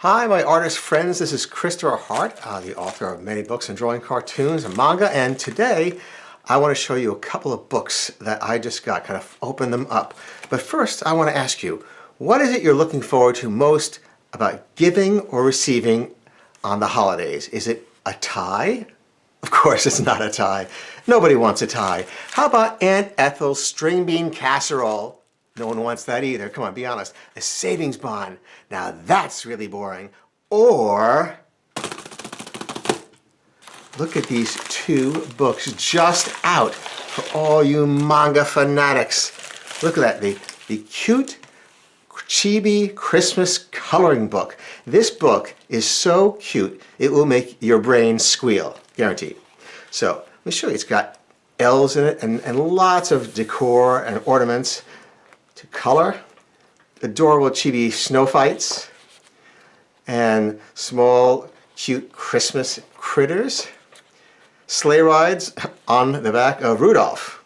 Hi, my artist friends. This is Christopher Hart, the author of many books and drawing cartoons and manga. And today, I want to show you a couple of books that I just got, kind of open them up. But first, I want to ask you, what is it you're looking forward to most about giving or receiving on the holidays? Is it a tie? Of course, it's not a tie. Nobody wants a tie. How about Aunt Ethel's string bean casserole? No one wants that either. Come on, be honest. A savings bond. Now that's really boring. Or look at these two books just out for all you manga fanatics. Look at that, the cute Chibi Christmas coloring book. This book is so cute, it will make your brain squeal, guaranteed. So let me show you. It's got elves in it and lots of decor and ornaments to color, adorable chibi snow fights, and small cute Christmas critters, sleigh rides on the back of Rudolph.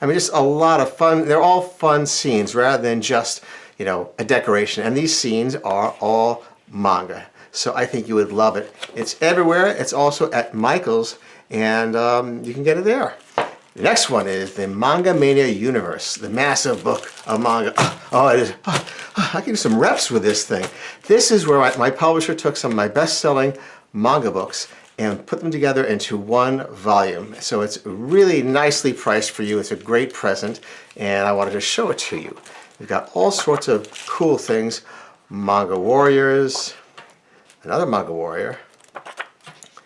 I mean, just a lot of fun. They're all fun scenes rather than just, you know, a decoration. And these scenes are all manga. So I think you would love it. It's everywhere. It's also at Michael's, and you can get it there. The next one is the Manga Mania Universe, the massive book of manga. Oh, it is. I can do some reps with this thing. This is where my publisher took some of my best-selling manga books and put them together into one volume. So it's really nicely priced for you. It's a great present, and I wanted to show it to you. We've got all sorts of cool things. Manga Warriors, another Manga Warrior,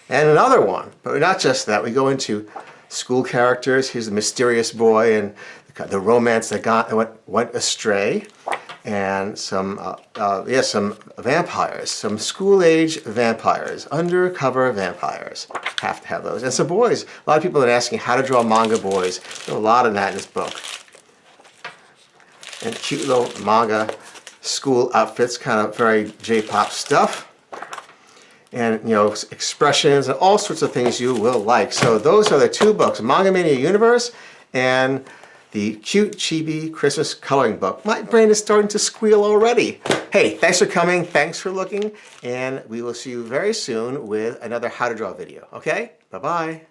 and another one. But not just that. We go into school characters. Here's the mysterious boy and the romance that went astray, and some vampires, some school-age vampires, undercover vampires. Have to have those, and some boys. A lot of people are asking how to draw manga boys. There's a lot of that in this book. And cute little manga school outfits, kind of very J-pop stuff. And, you know, expressions and all sorts of things you will like. So those are the two books, Manga Mania Universe and the cute Chibi Christmas coloring book. My brain is starting to squeal already. Hey, thanks for coming, thanks for looking, and we will see you very soon with another How to Draw video, okay? Bye-bye.